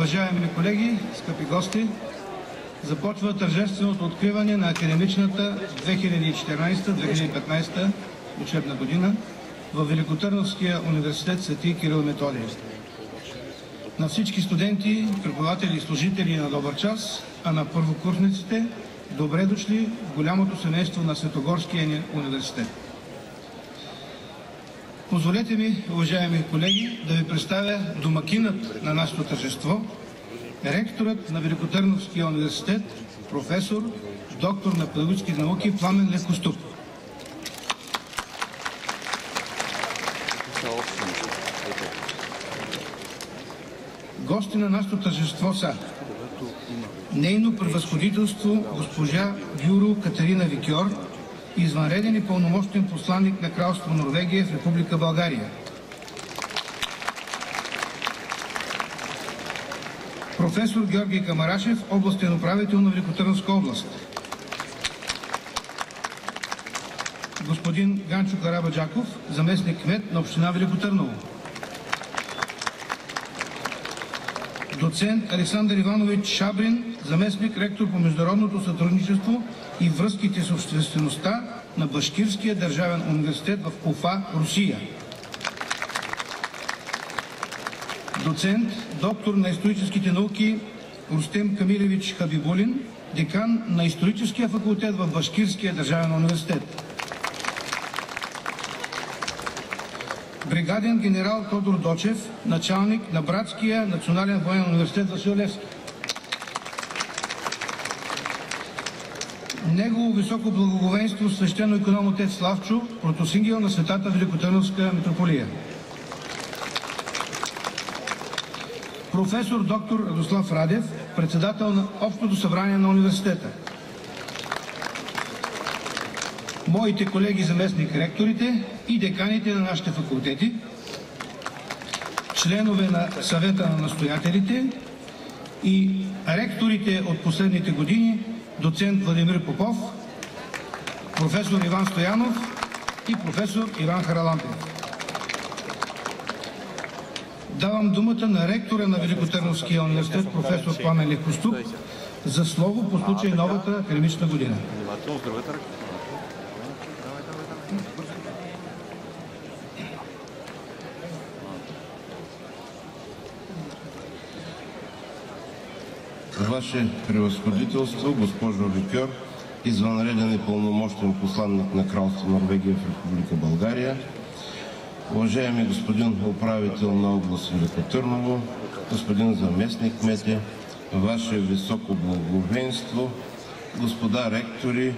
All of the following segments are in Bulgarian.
Уважаеми колеги, скъпи гости, започва тържественото откриване на академичната 2014-2015 учебна година във Великотърновския университет Свети Кирил и Методий. На всички студенти, преподаватели и служители на добър час, а на първокурсниците добре дошли в голямото семейство на Светогорския университет. Позволете ми, уважаеми колеги, да ви представя домакинът на нашето тържество, ректорът на Великотърновския университет, професор, доктор на педагогически науки Пламен Лекоступ. Гости на нашето тържество са нейно превъзходителство госпожа Гюро Катерина Викьор, извънреден и пълномощен посланник на Кралство Норвегия в Република България. Професор Георги Камарашев, областен управител на Великотърновска област. Господин Ганчо Карабаджаков, заместник кмет на община Велико Търново. Доцент Александър Иванович Шабрин, заместник ректор по международното сътрудничество и връзките с обществеността на Башкирския държавен университет в Уфа, Русия. Доцент, доктор на историческите науки Рустем Камилевич Хабибулин, декан на историческия факултет в Башкирския държавен университет. Бригаден генерал Тодор Дочев, началник на Братския национален военен университет Васил Левски. Негово високо благоговейство свещено иконом отец Славчо, протосингел на Светата Великотърновска митрополия. Професор доктор Радослав Радев, председател на Общото събрание на университета. Моите колеги заместник ректорите и деканите на нашите факултети, членове на съвета на настоятелите и ректорите от последните години, доцент Владимир Попов, професор Иван Стоянов и професор Иван Харалампев. Давам думата на ректора на Великотърновския университет, професор Пламен Лекоступ, за слово по случай новата академична година. Ваше превъзходителство, госпожо Викьор, извънреден и пълномощен посланник на Кралство Норвегия в Република България, уважаеми господин управител на област Велико Търново, господин заместник кмете, Ваше високо благоговейство, господа ректори,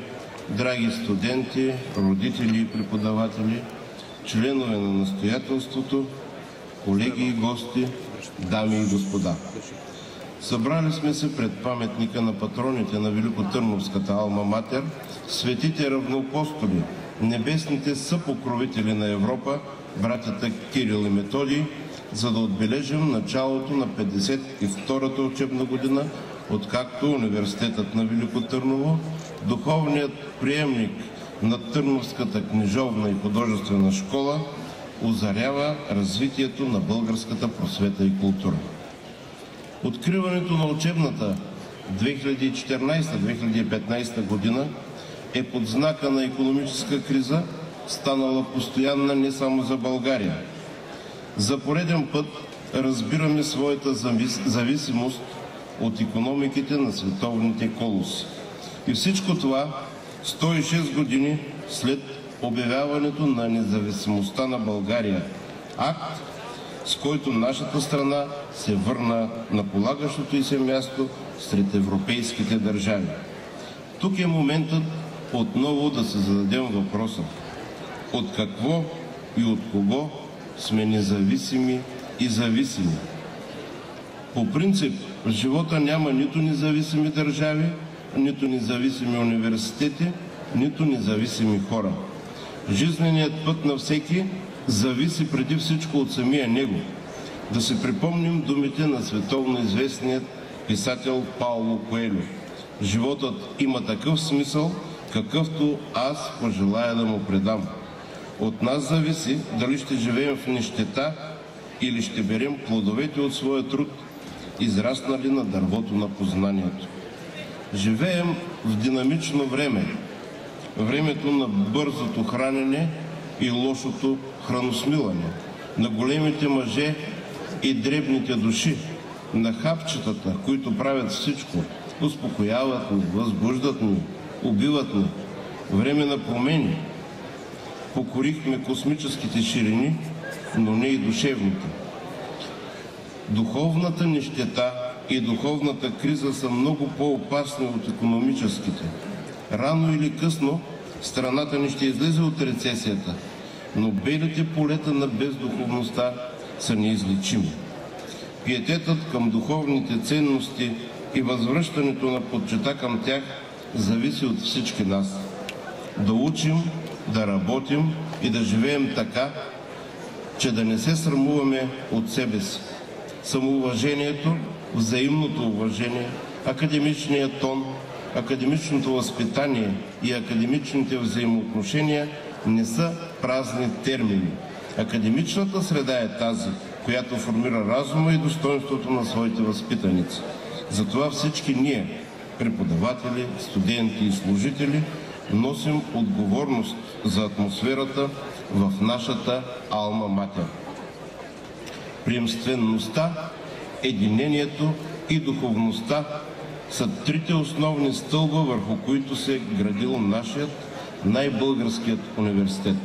драги студенти, родители и преподаватели, членове на настоятелството, колеги и гости, дами и господа. Събрали сме се пред паметника на патроните на Великотърновската алма матер, светите равноапостоли, небесните съпокровители на Европа, братята Кирил и Методий, за да отбележим началото на 52-та учебна година, откакто Университетът на Велико Търново, духовният приемник на Търновската книжовна и художествена школа, озарява развитието на българската просвета и култура. Откриването на учебната 2014-2015 година е под знака на икономическа криза, станала постоянна не само за България. За пореден път разбираме своята зависимост от икономиките на световните колоси. И всичко това 106 години след обявяването на независимостта на България. Акт, с който нашата страна се върна на полагащото й се място сред европейските държави. Тук е моментът отново да се зададем въпроса: от какво и от кого сме независими и зависими? По принцип, в живота няма нито независими държави, нито независими университети, нито независими хора. Жизненият път на всеки зависи преди всичко от самия него. Да си припомним думите на световно известният писател Пауло Коелю. Животът има такъв смисъл, какъвто аз пожелая да му предам. От нас зависи дали ще живеем в нищета или ще берем плодовете от своя труд. израснали на дървото на познанието. Живеем в динамично време, времето на бързото хранене и лошото храносмилане, на големите мъже и дребните души, на хапчетата, които правят всичко, успокояват ни, възбуждат ни, убиват ни. Време на промени. Покорихме космическите ширини, но не и душевните. Духовната нищета и духовната криза са много по-опасни от икономическите. Рано или късно страната ни ще излезе от рецесията, но белите полета на бездуховността са неизлечими. Пиететът към духовните ценности и възвръщането на почита към тях зависи от всички нас. Да учим, да работим и да живеем така, че да не се срамуваме от себе си. Самоуважението, взаимното уважение, академичният тон, академичното възпитание и академичните взаимоотношения не са празни термини. Академичната среда е тази, която формира разума и достоинството на своите възпитаници. Затова всички ние, преподаватели, студенти и служители, носим отговорност за атмосферата в нашата алма матер. Приемствеността, единението и духовността са трите основни стълба, върху които се градил нашият най-българският университет.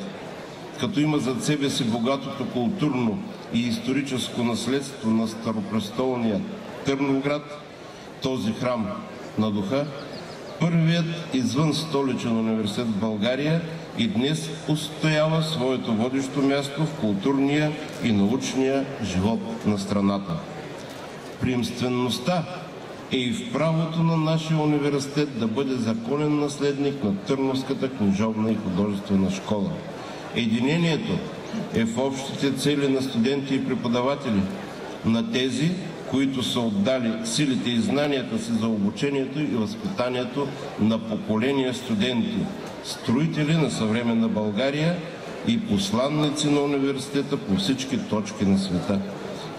Като има зад себе си богатото културно и историческо наследство на старопрестолния Търновград, този храм на духа, първият извън столичен университет в България и днес устоява своето водещо място в културния и научния живот на страната. Приемствеността е и в правото на нашия университет да бъде законен наследник на Търновската книжовна и художествена школа. Единението е в общите цели на студенти и преподаватели, на тези, които са отдали силите и знанията си за обучението и възпитанието на поколения студенти, строители на съвременна България и посланници на университета по всички точки на света,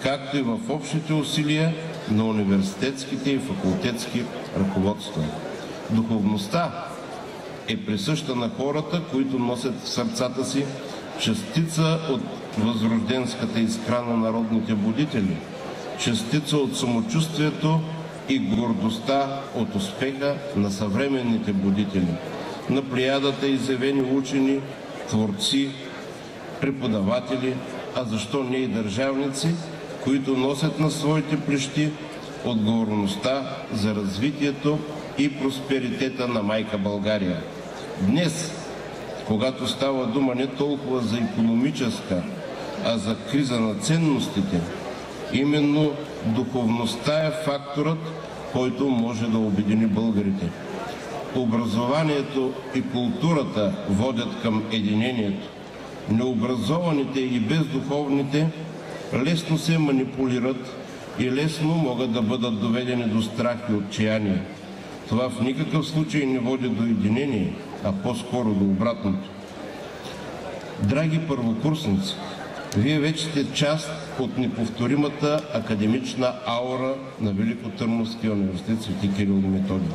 както и в общите усилия на университетските и факултетски ръководства. Духовността е присъща на хората, които носят в сърцата си частица от възрожденската искра на народните будители, частица от самочувствието и гордостта от успеха на съвременните будители, на плеядата изявени учени, творци, преподаватели, а защо не и държавници, които носят на своите плещи отговорността за развитието и просперитета на майка България. Днес, когато става дума не толкова за икономическа, а за криза на ценностите, именно духовността е факторът, който може да обедини българите. Образованието и културата водят към единението. Необразованите и бездуховните лесно се манипулират и лесно могат да бъдат доведени до страх и отчаяние. Това в никакъв случай не води до единение, а по-скоро до обратното. Драги първокурсници, вие вече сте част от неповторимата академична аура на Великотърновския университет Св. Кирил и Методий.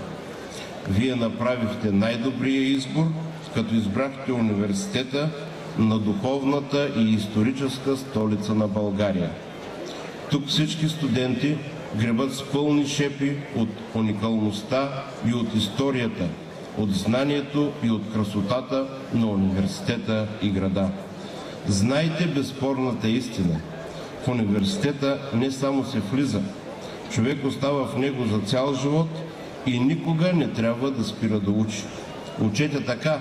Вие направихте най-добрия избор, като избрахте университета на духовната и историческа столица на България. Тук всички студенти гребат с пълни шепи от уникалността и от историята, от знанието и от красотата на университета и града. Знайте безспорната истина. В университета не само се влиза, човек остава в него за цял живот и никога не трябва да спира да учи. Учете така,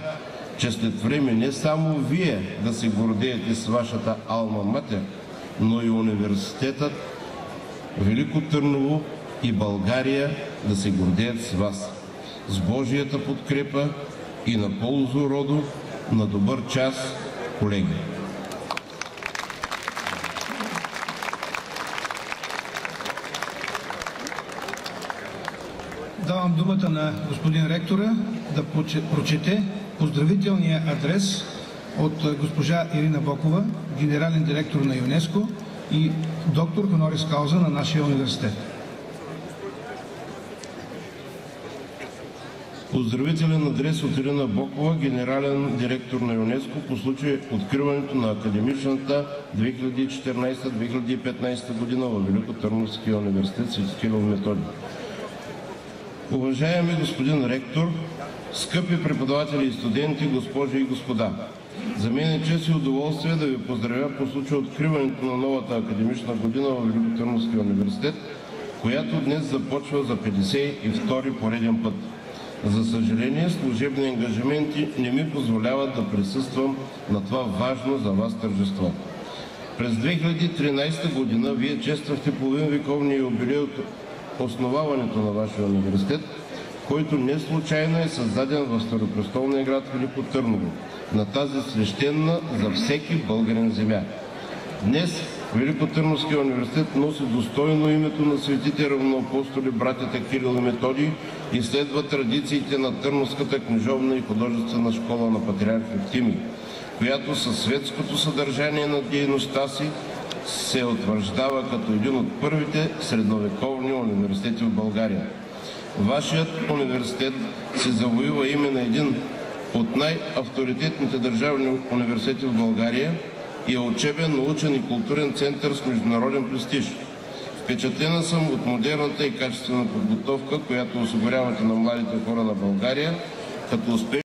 че след време не само вие да се гордеете с вашата алма матер, но и университетът, Велико Търново и България да се гордеят с вас. С Божията подкрепа и на ползу роду, на добър час, колеги! Давам думата на господин ректора да прочете поздравителния адрес от госпожа Ирина Бокова, генерален директор на ЮНЕСКО и доктор хонорис кауза на нашия университет. Поздравителен адрес от Ирина Бокова, генерален директор на ЮНЕСКО, по случай откриването на академичната 2014-2015 година във Великотърновския университет „Св. Кирил и Методий“. Уважаеми господин ректор, скъпи преподаватели и студенти, госпожи и господа! За мен е чест и удоволствие да ви поздравя по случай откриването на новата академична година във Великотърновския университет, която днес започва за 52-ри пореден път. За съжаление, служебни ангажименти не ми позволяват да присъствам на това важно за вас тържество. През 2013 година вие чествахте половинвековния юбилей от основаването на вашия университет, който не случайно е създаден в старопрестолния град Велико Търново, на тази свещена за всеки българин земя. Днес Великотърновския университет носи достойно името на светите равноапостоли братята Кирил и Методий и следва традициите на Търновската книжовна и художествена школа на патриарх Евтимий, която със светското съдържание на дейността си се утвърждава като един от първите средновековни университети в България. Вашият университет се завоюва име на един от най-авторитетните държавни университети в България и е учебен, научен и културен център с международен престиж. Впечатлена съм от модерната и качествена подготовка, която осигурявате на младите хора на България, като успешно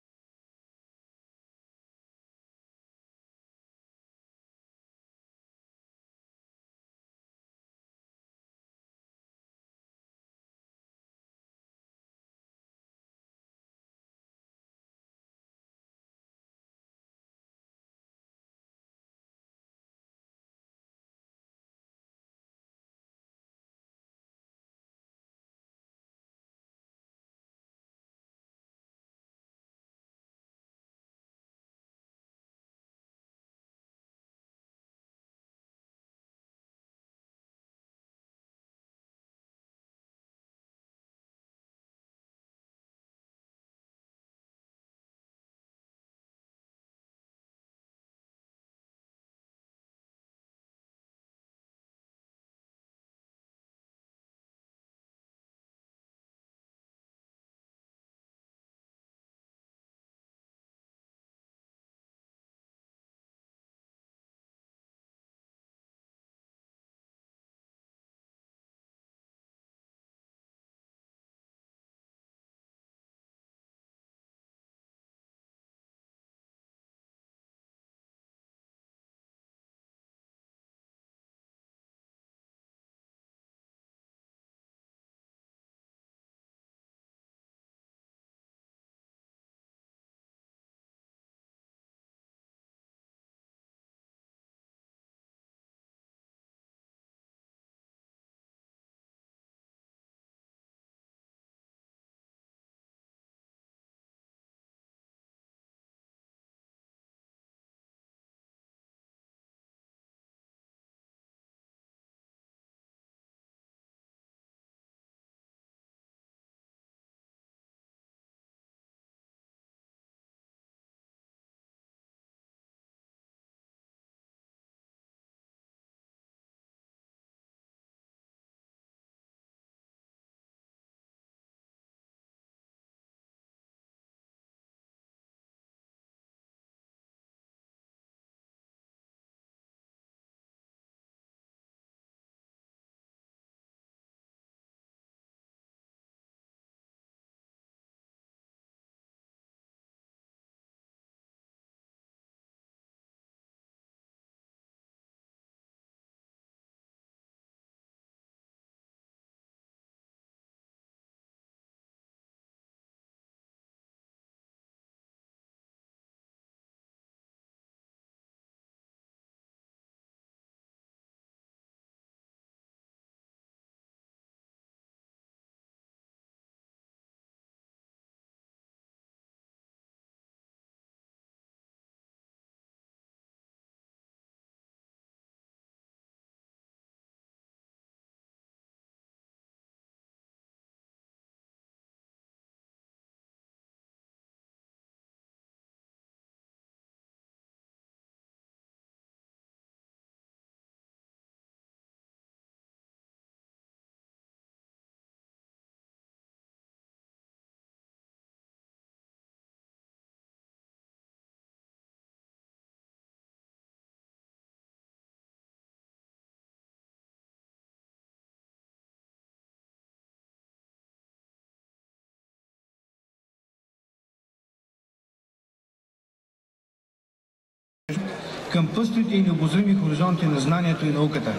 към пъстрите и необозрими хоризонти на знанието и науката.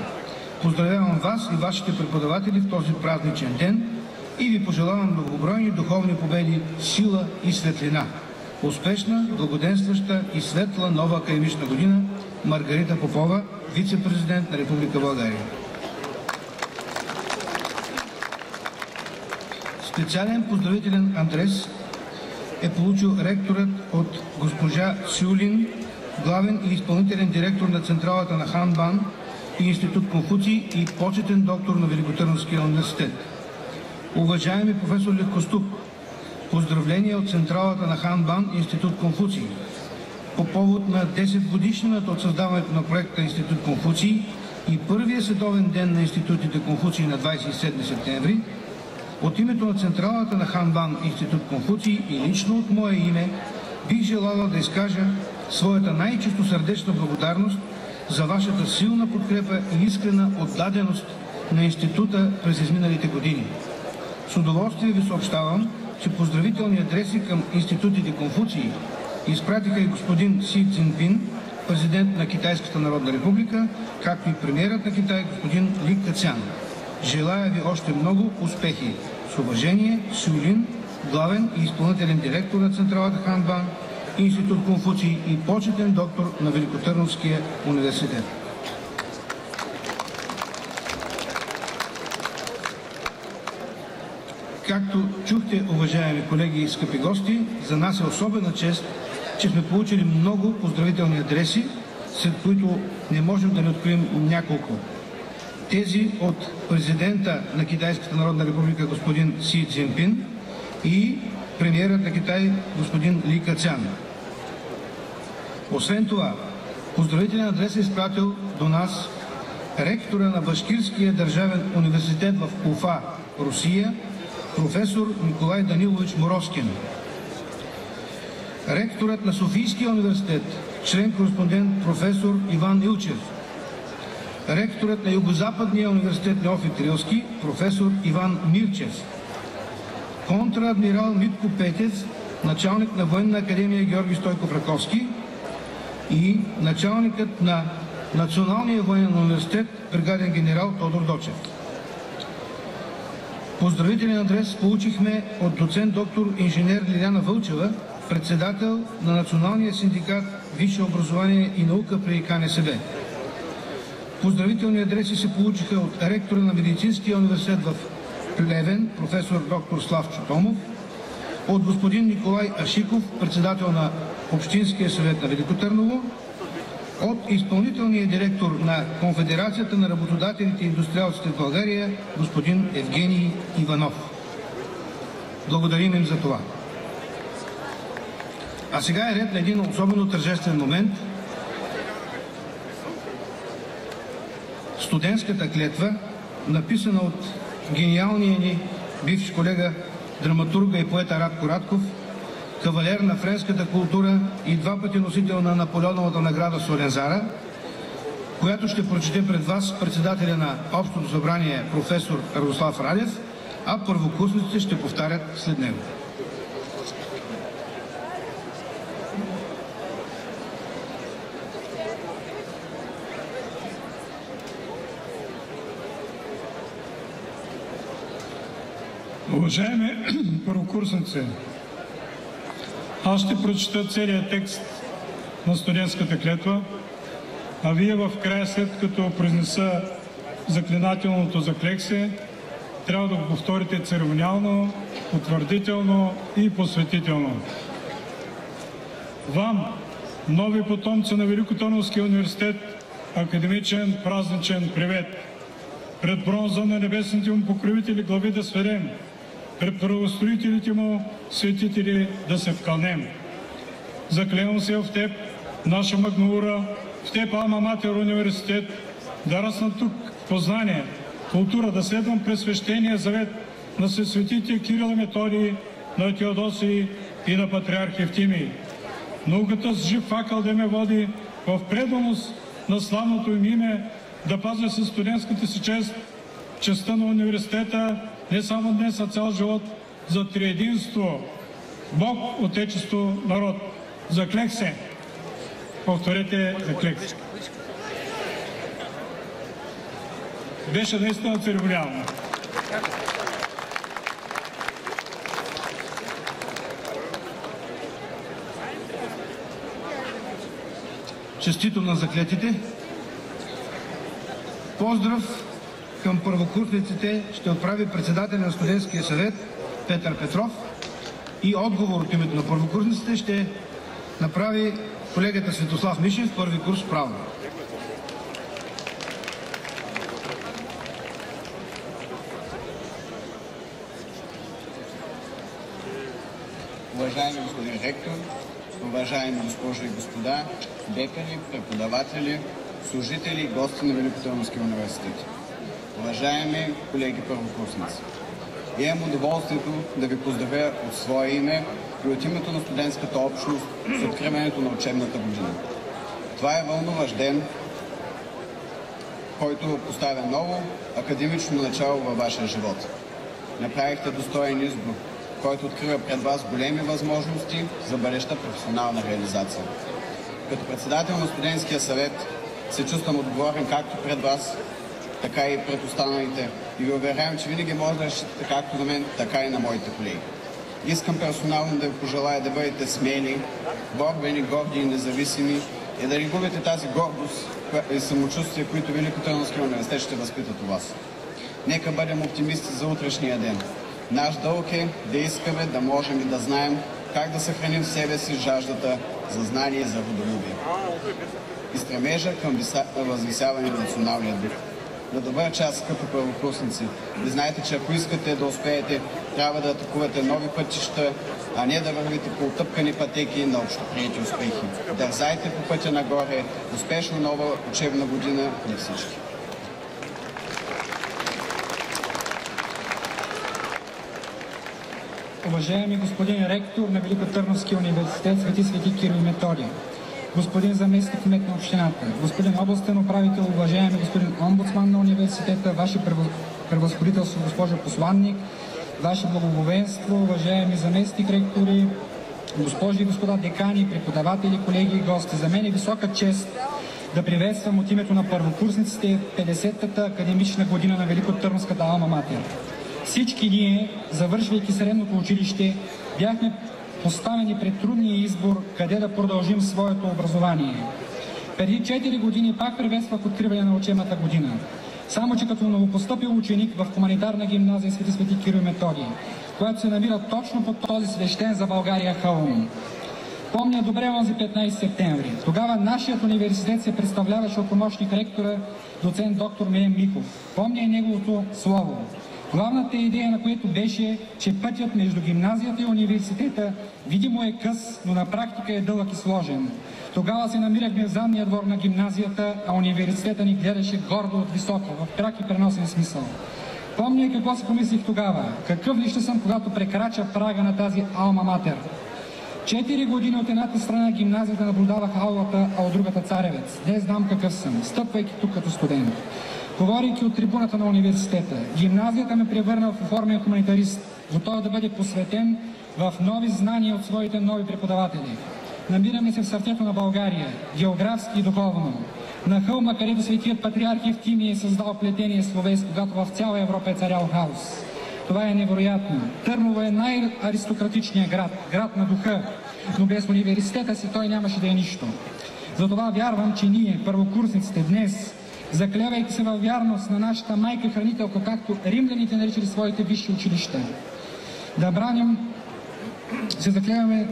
Поздравявам вас и вашите преподаватели в този празничен ден и ви пожелавам многобройни духовни победи, сила и светлина. Успешна, благоденстваща и светла нова академична година. Маргарита Попова, вице-президент на Република България. Специален поздравителен адрес е получил ректорът от госпожа Сюлин, главен и изпълнителен директор на Централата на Ханбан и Институт Конфуций и почетен доктор на Великотърновския университет. Уважаеми професор Лекоступ, поздравления от Централата на Ханбан и Институт Конфуций по повод на 10 годишнината от създаването на проекта Институт Конфуций и първия световен ден на институтите Конфуций на 27 септември. От името на Централата на Ханбан и Институт Конфуций и лично от мое име бих желала да изкажа своята най-чистосърдечна благодарност за вашата силна подкрепа и искрена отдаденост на института през изминалите години. С удоволствие ви съобщавам, че поздравителни адреси към институтите Конфуций изпратиха и господин Си Цзинпин, президент на Китайската народна република, както и премиерът на Китай господин Ли Кецян. Желая ви още много успехи. С уважение, Сюлин, главен и изпълнителен директор на Централата Ханбан, Институт Конфуций и почетен доктор на Великотърновския университет. Както чухте, уважаеми колеги и скъпи гости, за нас е особена чест, че сме получили много поздравителни адреси, след които не можем да не откроим няколко. Тези от президента на Китайската народна република господин Си Цзинпин и премиерът на Китай господин Ли Кецян. Освен това, поздравителен адрес е изпратил до нас ректора на Башкирския държавен университет в Уфа, Русия, професор Николай Данилович Моровскин. Ректорът на Софийския университет, член-кореспондент професор Иван Илчев. Ректорът на Югозападния университет Неофит Рилски, професор Иван Мирчев. Контра-адмирал Митко Петец, началник на Военна академия Георги Стойков Раковски и началникът на Националния военен университет бригаден генерал Тодор Дочев. Поздравителен адрес получихме от доцент доктор инженер Лиляна Вълчева, председател на Националния синдикат Висше образование и наука при КНСБ. Поздравителни адреси се получиха от ректора на Медицинския университет в Плевен, професор доктор Славчо Томов, от господин Николай Ашиков, председател на Общинския съвет на Велико Търново, от изпълнителния директор на Конфедерацията на работодателите и индустриалците в България, господин Евгений Иванов. Благодарим им за това. А сега е ред на един особено тържествен момент. Студентската клетва, написана от гениалния ни бивш колега, драматурга и поета Радко Радков, кавалер на френската култура и два пъти носител на Наполеоновата награда Солензара, която ще прочете пред вас председателя на Общото събрание професор Радослав Радев, а първокурсниците ще повтарят след него. Уважаеми първокурсници, аз ще прочета целият текст на студентската клетва, а вие в края, след като произнеса заклинателното заклексие, трябва да го повторите церемониално, утвърдително и посветително. Вам, нови потомци на Великотърновския университет, академичен празничен привет! Пред бронза на небесните му покровители глави да сведем, пред правостроителите му светители да се вкълнем. Заклевам се в теб, наша Магнаура, в теб Алма Матер университет, да расна тук познание, култура, да следвам през свещения завет на светите Кирил и Методий, на Теодосий и на патриарх Евтимий. Науката с жив факъл да ме води в преданост на славното им име, да пазя със студентската си чест, честта на университета, не само днес, а цял живот, за триединство, Бог, Отечество, народ. Заклех се. повторете заклетите. Беше наистина церемониално. Честито на заклетите. Поздрав към първокурсниците ще отправи председателя на студентския съвет Петър Петров и отговор от името на първокурсниците ще направи колегата Светослав Мишев, първи курс право. Уважаеми господин ректор, уважаеми госпожи и господа, декани, преподаватели, служители и гости на Великотърновския университет. Уважаеми колеги първокурсници, имам удоволствието да ви поздравя от свое име и от името на студентската общност с откриването на учебната година. Това е вълнуващ ден, който поставя ново академично начало във вашия живот. Направихте достоен избор, който открива пред вас големи възможности за бъдеща професионална реализация. Като председател на студентския съвет се чувствам отговорен както пред вас, така и пред останалите и ви уверявам, че винаги може да разчитате както на мен, така и на моите колеги. Искам персонално да ви пожелая да бъдете смели, борбени, горди и независими и да не губите тази гордост и самочувствие, които Великотърновския университет ще възпитат у вас. Нека бъдем оптимисти за утрешния ден. Наш дълг е да искаме, да можем и да знаем как да съхраним в себе си жаждата за знание и за родолюбие и стремежа към възвисяване на националния дух. На добър час, скъпи първокурсници, ви знаете, че ако искате да успеете, трябва да атакувате нови пътища, а не да вървите по утъпкани пътеки на общоприети успехи. Дързайте по пътя нагоре, успешна нова учебна година на всички! Уважаеми господин ректор на Великотърновския университет Свети Кирил и Методий, господин заместник кмет на общината, господин областен управител, уважаеми господин омбудсман на университета, ваше превъзходителство, госпожо посланник, ваше благоговенство, уважаеми заместник ректори, госпожи и господа декани, преподаватели, колеги и гости. За мен е висока чест да приветствам от името на първокурсниците 50-та академична година на Великотърновската алма матер. Всички ние, завършвайки средното училище, бяхме поставени пред трудния избор къде да продължим своето образование. Преди 4 години пак приветствах откриване на учебната година. Само че като новопостъпил ученик в хуманитарна гимназия Свети Кирил и Методий, която се намира точно под този свещен за България хълм. Помня добре онзи 15 септември. Тогава нашият университет се представляваше от помощник ректора, доцент доктор Милен Михов. Помня и неговото слово. Главната идея на което беше, че пътят между гимназията и университета видимо е къс, но на практика е дълъг и сложен. Тогава се намирахме в задния двор на гимназията, а университета ни гледаше гордо от високо, в пряк и преносен смисъл. Помня и какво си помислих тогава. Какъв ли ще съм, когато прекрача прага на тази алма матер. 4 години от едната страна гимназията наблюдавах аулата, а от другата Царевец. Не знам какъв съм, стъпвайки тук като студент. Говорейки от трибуната на университета, гимназията ме превърна в оформен хуманитарист, готов да бъде посветен в нови знания от своите нови преподаватели. Намираме се в сърцето на България, географски и духовно. На хълма, където светият патриарх Евтимий е създал плетение словес, когато в цяла Европа е царял хаос. Това е невероятно. Търново е най-аристократичният град, град на духа, но без университета си той нямаше да е нищо. Затова вярвам, че ние, първокурсниците, днес, заклевайки се във вярност на нашата майка-хранителка, както римляните наричали своите висши училища, да браним, се заклеваме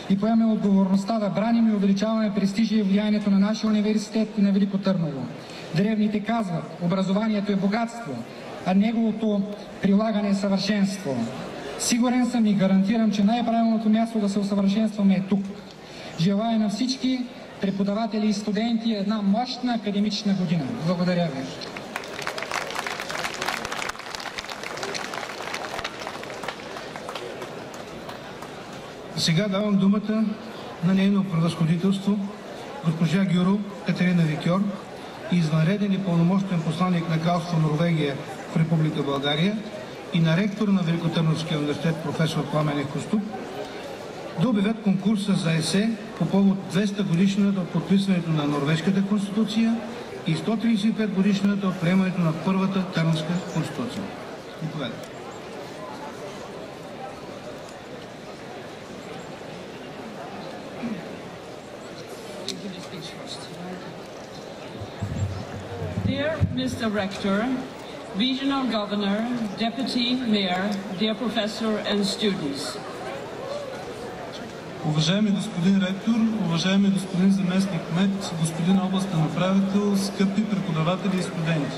и поемаме отговорността да браним и увеличаваме престижа и влиянието на нашия университет и на Велико Търново. Древните казват, образованието е богатство, а неговото прилагане е съвършенство. Сигурен съм и гарантирам, че най-правилното място да се усъвършенстваме е тук. Желая на всички преподаватели и студенти една мощна академична година. Благодаря ви. Сега давам думата на нейно превъзходителство госпожа Гюро Катерина Викьор, извънреден и пълномощен посланник на Кралство Норвегия в Република България и на ректор на Великотърновския университет професор Пламен Коступ, да обявят конкурса за есе по повод 200 годишната от подписването на Норвежката конституция и 135 годишната от приемането на първата Търновска конституция. Dear Mr. Rector, Regional Governor, Deputy Mayor, dear Professor and students. Уважаеми господин ректор, уважаеми господин заместник кмет, господин областен управител, скъпи преподаватели и студенти.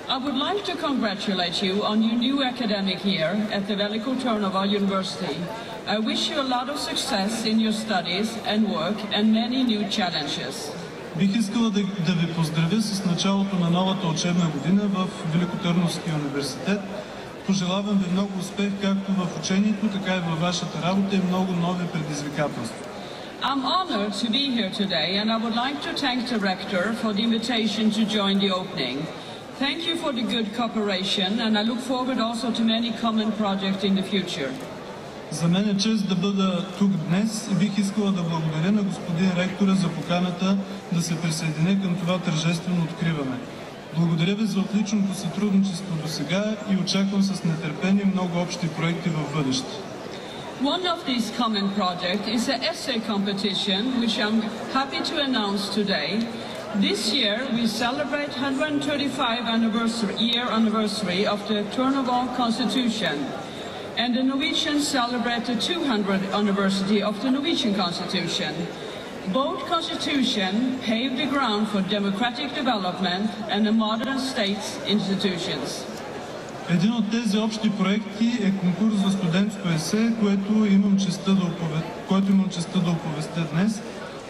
I would like to congratulate you on your new academic year at the Veliko Trnava University. I wish you a lot of success in your studies and work and many new challenges. Бих искала да ви поздравя с началото на новата учебна година в Великотърновския университет. Пожелавам ви много успех както в учението, така и във вашата работа и много нови предизвикателства. I'm honored to be here today and I would like to thank the Rector for the invitation to join the opening. Thank you for the good cooperation and I look forward also to many common projects in the future. За мен е чест да бъда тук днес и бих искала да благодаря на господин ректора за поканата да се присъединя към това тържествено откриване. Благодаря ви за отличното сътрудничество до сега и очаквам с нетърпение много общи проекти в бъдеще. One of these common projects is the essay competition, which I'm happy to announce today. This year we celebrate 135th year anniversary of the Trnava Constitution, and the Norwegians celebrate the 200th anniversary of the Norwegian Constitution. Both constitutions paved the ground for democratic development and the modern state's institutions. Един от тези общи проекти е конкурс за студентско есе, който имам честта да оповестя днес.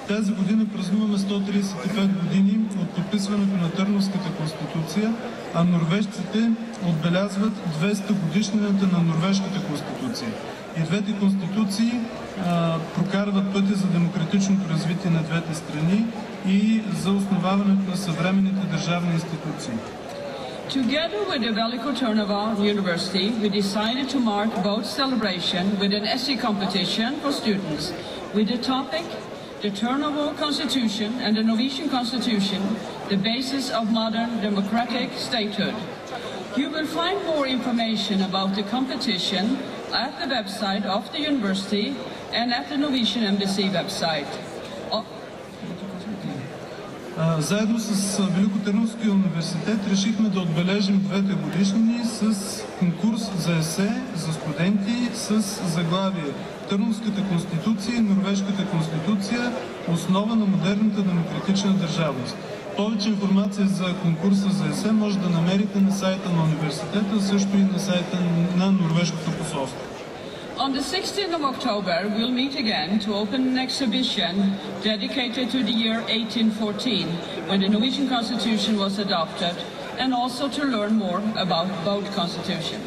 Тази година празнуваме 135 години от подписването на Търновската конституция, а норвежците отбелязват 200 годишнината на Норвежката конституция. И двете конституции прокарват пътя за демократичното развитие на двете страни и за основаването на съвременните държавни институции. Together with the Veliko Trnava University, we decided to mark both celebration with an essay competition for students with the topic the Trnava Constitution and the Norwegian Constitution, the basis of modern democratic statehood. You will find more information about the competition at the website of the university and at the Norwegian Embassy website. Заедно с Великотърновския университет решихме да отбележим двете годишнини с конкурс за есе за студенти с заглавие Търновската конституция и Норвежката конституция – основа на модерната демократична държавност. Повече информация за конкурса за есе може да намерите на сайта на университета, също и на сайта на Норвежкото посолство. On the 16th of October, we'll meet again to open an exhibition dedicated to the year 1814, when the Norwegian Constitution was adopted, and also to learn more about both constitutions.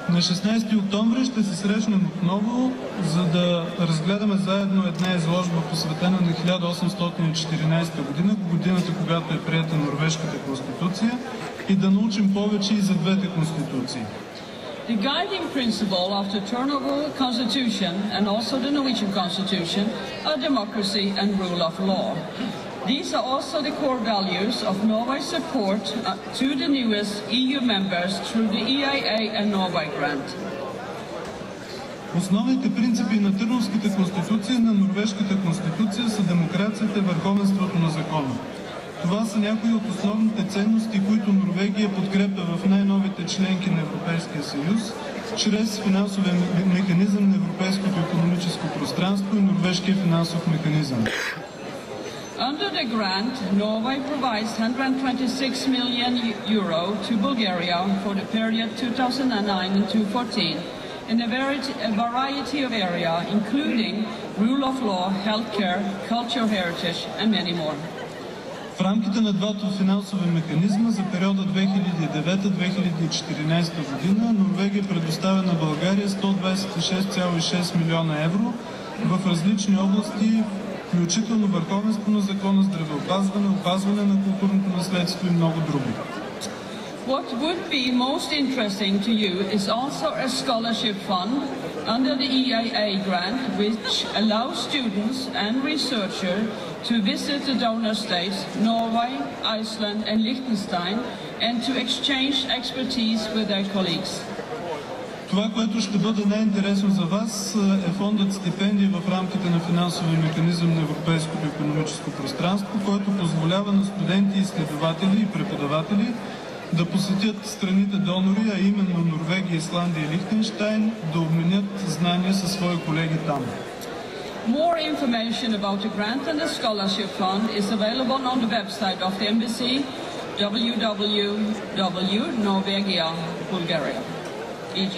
На 16 октомври ще се срещнем отново, за да разгледаме заедно една изложба, посветена на 1814 година, годината, когато е приета Норвежката конституция, и да научим повече и за двете конституции. The guiding principle of the Trnava Constitution and also the Norwegian Constitution are democracy and rule of law. These are also the core values of Norway's support to the newest EU members through the EIA and Norway grant. Основните принципи на Търновската конституция и на Норвежката конституция са демокрацията и върховенството на закона. Това са някои от основните ценности, които Норвегия подкрепя в най-новите членки на Европейския съюз, чрез финансовия механизъм на Европейското икономическо пространство и Норвежкия финансов механизъм. Under the grant, Norway provides 126 million euro to Bulgaria for the period 2009 and 2014 in a variety of areas, including rule of law, healthcare, cultural heritage, and many more. В рамките на двата финансови механизма за периода 2009-2014 година Норвегия предоставя на България 126,6 милиона евро в различни области, включително върховенство на закона, здравеопазване, опазване на културното наследство и много други. What would be most interesting to you is also a scholarship fund under the EIA grant, which allows students and researchers to visit the donor states, Norway, Iceland and Liechtenstein, and to exchange expertise with their colleagues. Това, което ще бъде най-интересно за вас, е фондът стипендии в рамките на финансовия механизъм на Европейското икономическо пространство, който позволява на студенти, изследователи и преподаватели да посетят страните донори, а именно Норвегия, Исландия и Лихтенщайн, да обменят знания със свои колеги там. More information about the grant and the scholarship fund is available on the website of the embassy, www.norvegia.Bulgaria.EG.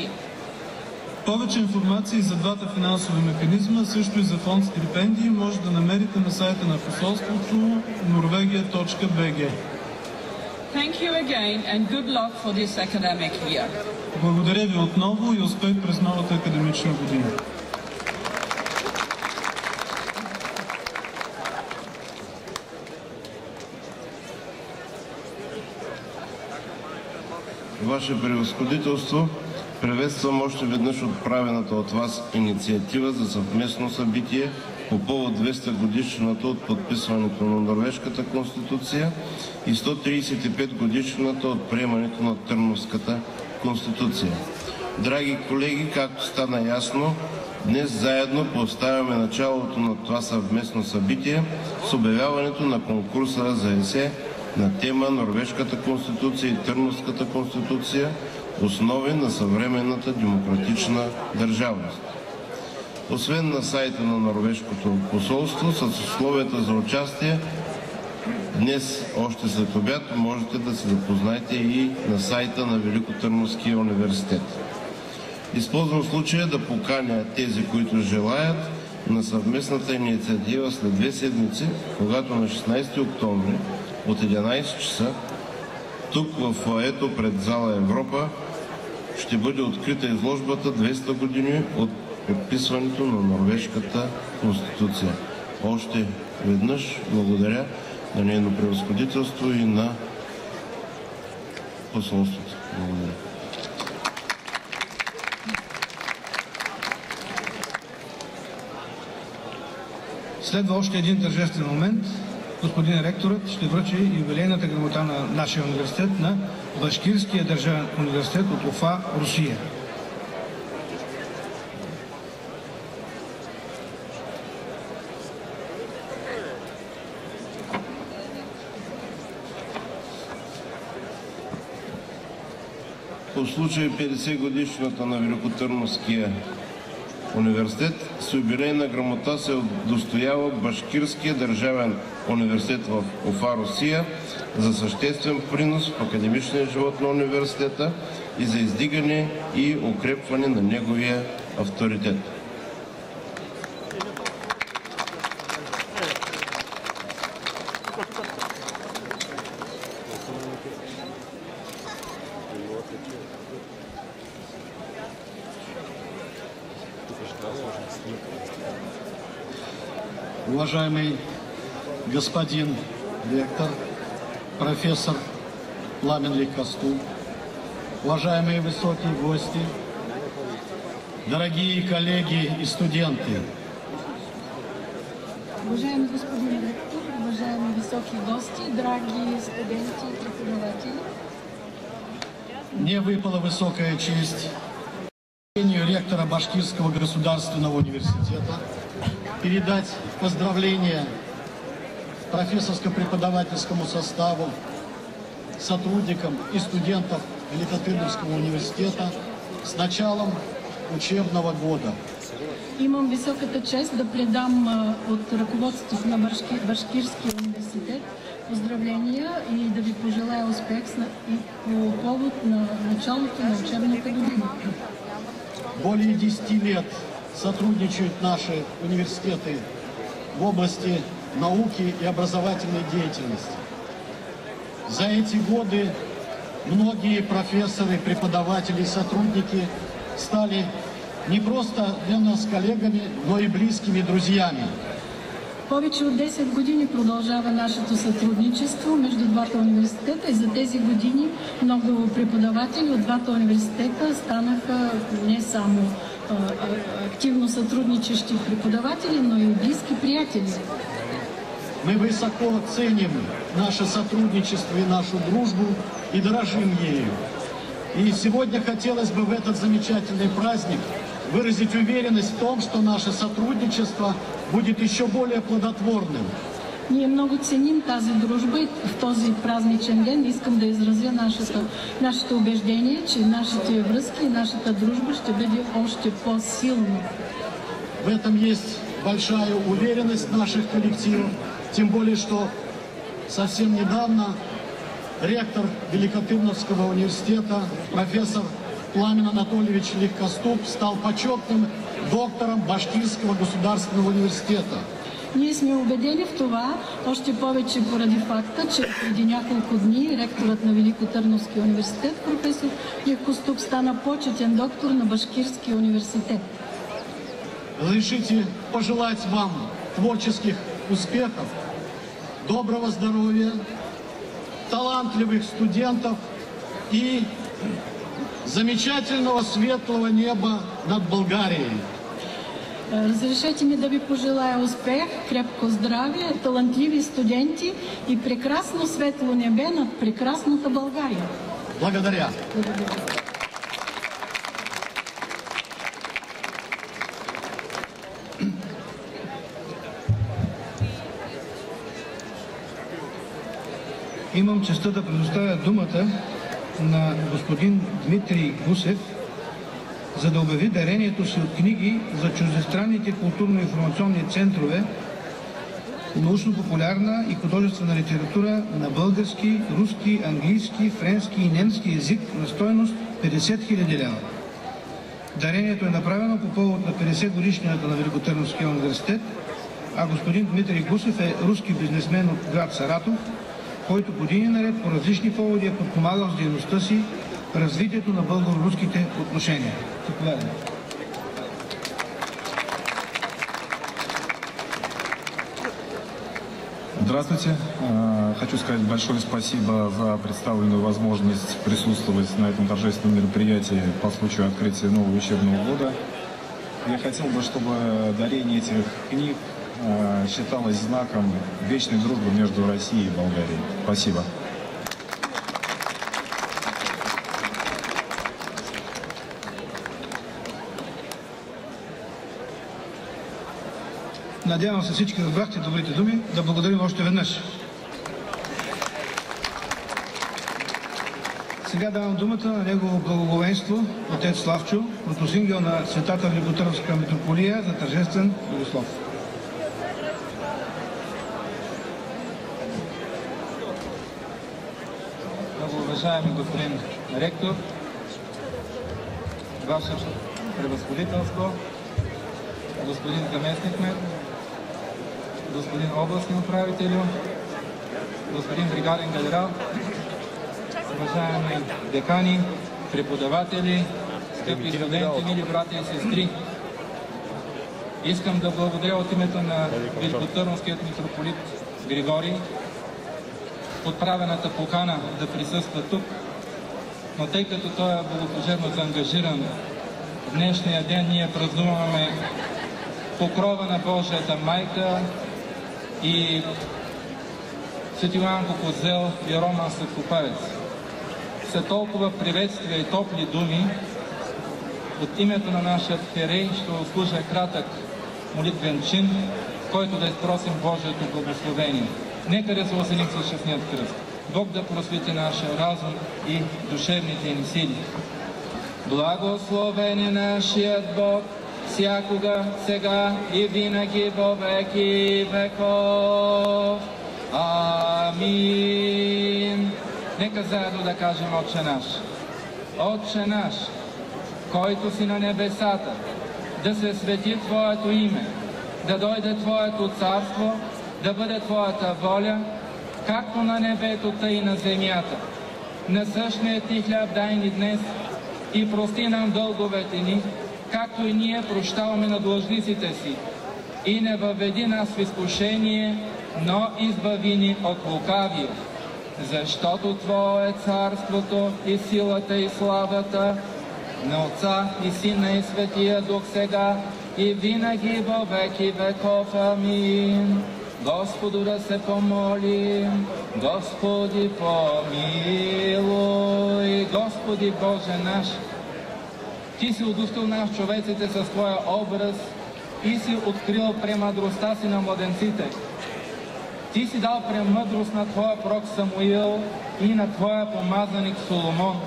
Повече информация за двата финансови механизма, също и за фонд стипендии, може да намерите на сайта на посолството norvegia.bg. Thank you again and good luck for this academic year. Благодаря ви отново и успех през новата академична година. Ваше превъзходителство, приветствам още веднъж отправената от вас инициатива за съвместно събитие по повод 200 годишната от подписването на Норвежката конституция и 135 годишната от приемането на Търновската конституция. Драги колеги, както стана ясно, днес заедно поставяме началото на това съвместно събитие с обявяването на конкурса за есе на тема Норвежката конституция и Търновската конституция – основи на съвременната демократична държавност. Освен на сайта на Норвежкото посолство, с условията за участие, днес, още след обяд, можете да се запознаете и на сайта на Великотърновския университет. Използвам случая да поканя тези, които желаят, на съвместната инициатива след 2 седмици, когато на 16 октомври от 11 часа тук в фоайето пред зала Европа ще бъде открита изложбата 200 години от подписването на Норвежката конституция. Още веднъж благодаря на нейно превъзходителство и на посолството. Благодаря. Следва още един тържествен момент. Господин ректорът ще връчи юбилейната грамота на нашия университет на Башкирския държавен университет от Уфа, Русия. По случай 50 годишната на Великотърновския университет с юбилейна грамота се удостоява Башкирския държавен университет в Уфа, Русия за съществен принос в академичния живот на университета и за издигане и укрепване на неговия авторитет. Уважаемый господин ректор, профессор Пламен Костюм, уважаемые высокие гости, дорогие коллеги и студенты. Уважаемый господин ректор, уважаемые высокие гости, дорогие студенты и преподаватели. Мне выпала высокая честь ректора Башкирского государственного университета передать поздравления профессорско-преподавательскому составу, сотрудникам и студентам Великотырновского университета с началом учебного года. Имам високата чест да предам от ръководството на Башкирския университет поздравления и да ви пожелая успех по повод на началото на учебната година. Более 10 лет сотрудничают наши университеты в области науки и образовательной деятельности. За эти годы многие профессоры, преподаватели и сотрудники стали не просто для нас коллегами, но и близкими друзьями. Повече от 10 години продължава нашето сътрудничество между двата университета и за тези години много преподаватели от двата университета станаха не само активно сътрудничащи преподаватели, но и близки приятели. Мы высоко ценим наше сотрудничество и нашу дружбу и дорожим ею. И сегодня хотелось бы в этот замечательный праздник выразить уверенность в том, что наше сътрудничество будет еще более плодотворным. Ние много ценим тази дружба и в този празничен ден искам да изразя нашето убеждение, че нашите връзки и нашата дружба ще бъде още по-силна. В этом есть большая уверенность наших коллективов, тем более, что совсем недавно ректор Великотырновского университета, профессор Пламен Анатольевич Легкоступ, стал почетным доктором Башкирского государственного университета. Ние сме убедени в това, още повече поради факта, че преди няколко дни ректорът на Великотърновския университет, професор Легкоступ, стана почетен доктор на Башкирския университет. Разрешите пожелать вам творческих успехов, доброго здоровья, талантливых студентов и замечательного светлого неба над Болгарией. Разрешете ми да ви пожелая успех, крепко здраве, талантливи студенти и прекрасно светло небе над прекрасната България. Благодаря. Имам честта да предоставя думата на господин Дмитрий Гусев, за да обяви дарението си от книги за чуждестранните културно-информационни центрове, научно-популярна и художествена литература на български, руски, английски, френски и немски език на стойност 50 000 лева. Дарението е направено по повод на 50 годишнината на Великотърновския университет, а господин Дмитрий Гусев е руски бизнесмен от град Саратов, който години наред по различни поводи е подпомагал с дейността си развитието на българо-руските отношения. Заповядайте. Здравствуйте. Хочу сказать большое спасибо за представленную возможность присутствовать на этом торжественном мероприятии по случаю открытия нового учебного года. Я хотел бы, чтобы дарение этих книг считалось знаком вечной дружбы между Россией и Болгарией. Спасибо. Надявам се всички разбрахте добрите думи. Да благодарим още веднъж. Сега давам думата на негово благоговенство, отец Славчо, протосингъл на Светата Великотърновска митрополия за тържествен благослов. Много уважаеми господин ректор, Ваше превъзходителство, господин заместник-кмет, господин областни управителю, господин бригаден генерал, уважаеми декани, преподаватели, скъпи студенти, мили братя и сестри. Искам да благодаря от името на Великотърновският митрополит Григорий отправената покана да присъства тук, но тъй като той е богослужебно заангажиран, в днешния ден ние празнуваме покрова на Божията майка и Свети Йоан Козел и Роман Светкопавец. След толкова приветствия и топли думи, от името на нашия архиерей ще услужа кратък молитвен чин, в който да изпросим Божието благословение. Нека да се осеним с честният кръст. Бог да просвети нашия разум и душевните ни сили. Благословен е нашият Бог, всякога, сега и винаги во веки веков. Амин. Нека заедно да кажем Отче наш. Отче наш, който си на небесата, да се свети Твоето име, да дойде Твоето царство, да бъде Твоята воля, както на небето, тъй и на земята. Насъщният ни хляб дай ни днес и прости нам дълговете ни, както и ние прощаваме на длъжниците си. И не въведи нас в изкушение, но избави ни от лукавия. Защото Твое е царството и силата и славата на Отца и Сина и Светия Дух сега и винаги във веки веков. Амин. Господу да се помолим. Господи помилуй. Господи Боже наш, Ти си удостоил наш човеците със Твоя образ и си открил премъдростта си на младенците. Ти си дал премъдрост на Твоя пророк Самуил и на Твоя помазаник Соломон.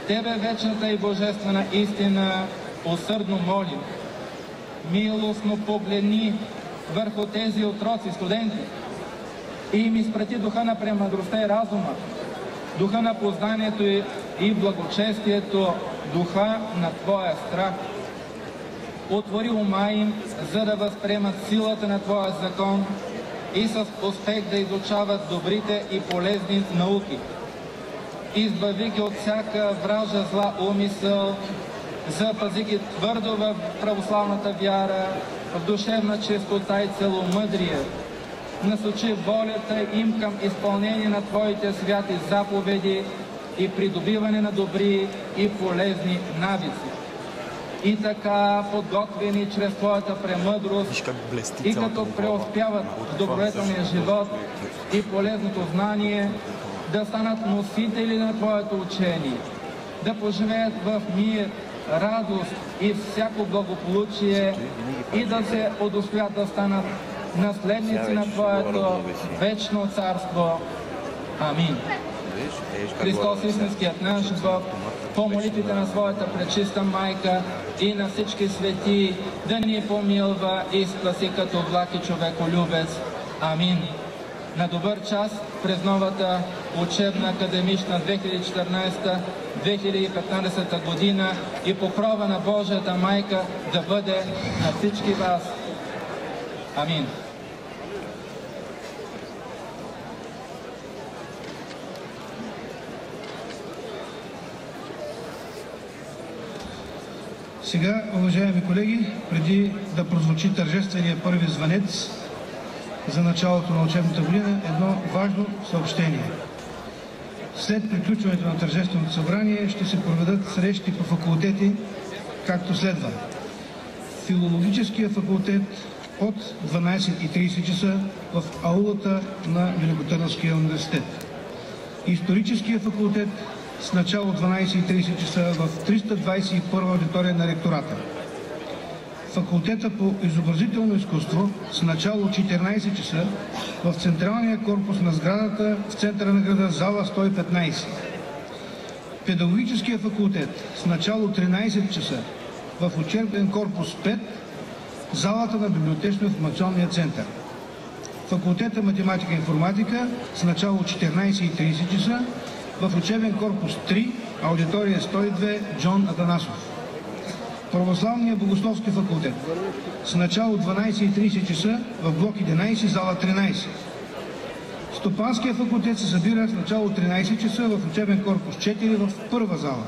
Тебе, вечната и божествена истина, усърдно молим. Милостно погледни върху тези отроци, студенти, и им изпрати духа на премъдростта и разума, духа на познанието и благочестието, духа на Твоя страх. Отвори ума им, за да възприемат силата на Твоя закон и с успех да изучават добрите и полезни науки. Избави ги от всяка вража зла умисъл, запази ги твърдо в православната вяра, в душевна чистота и целомъдрие. Насочи волята им към изпълнение на Твоите святи заповеди и придобиване на добри и полезни навици. И така, подготвени чрез Твоята премъдрост и като преуспяват в добродетелния живот и полезното знание, да станат носители на Твоето учение, да поживеят в мир, радост и всяко благополучие и да се удостоят да станат наследници на Твоето вечно царство. Амин. Христос, истинският наш Бог, по молитвите на Своята пречиста майка и на всички свети, да ни помилва и спаси като благ и човеколюбец. Амин. На добър час през новата учебна академична 2014-2015 година и покрова на Божията майка да бъде на всички вас. Амин. Сега, уважаеми колеги, преди да прозвучи тържествения първи звънец за началото на учебната година, едно важно съобщение. След приключването на тържественото събрание ще се проведат срещи по факултети, както следва. Филологическия факултет от 12:30 часа в аулата на Великотърновския университет. Историческия факултет с начало 12:30 часа в 321 аудитория на ректората. Факултета по изобразително изкуство с начало 14 часа в централния корпус на сградата в центъра на града, зала 115. Педагогическия факултет с начало 13 часа в учебен корпус 5, залата на библиотечно-информационния център. Факултета математика и информатика с начало 14:30 часа в учебен корпус 3, аудитория 102, Джон Атанасов. Православния богословски факултет с начало 12:30 часа в блок 11, зала 13. Стопанския факултет се събира с начало 13 часа в учебен корпус 4 в първа зала.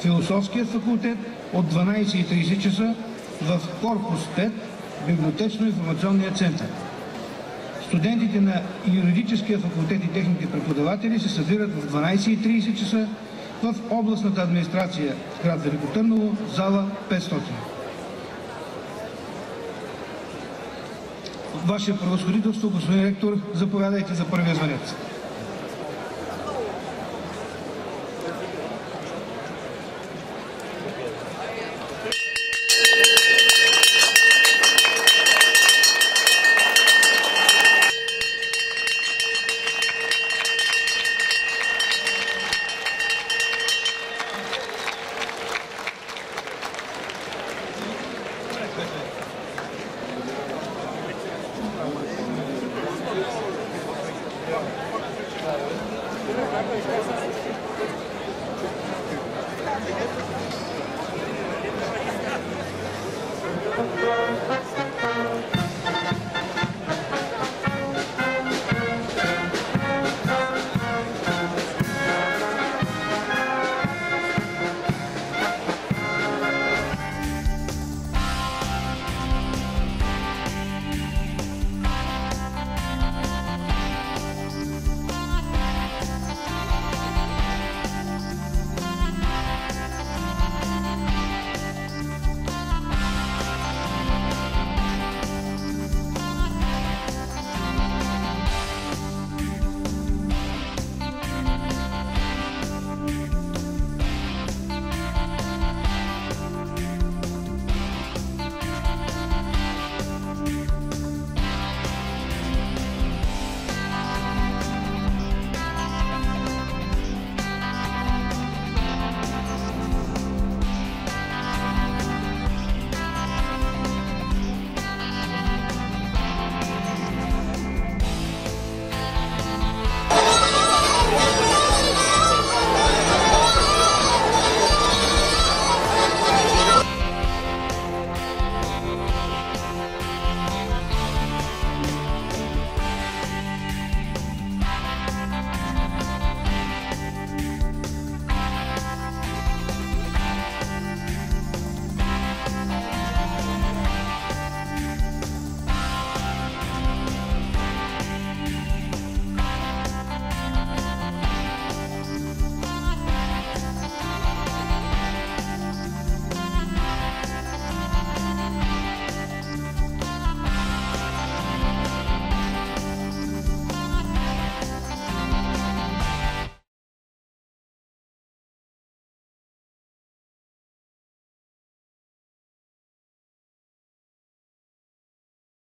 Философският факултет от 12:30 часа в корпус 5, библиотечно-информационния център. Студентите на юридическия факултет и техните преподаватели се събират в 12:30 часа в областната администрация в град Велико Търново, зала 500. Ваше превъзходителство, господин ректор, заповядайте за първия звънец. Gracias.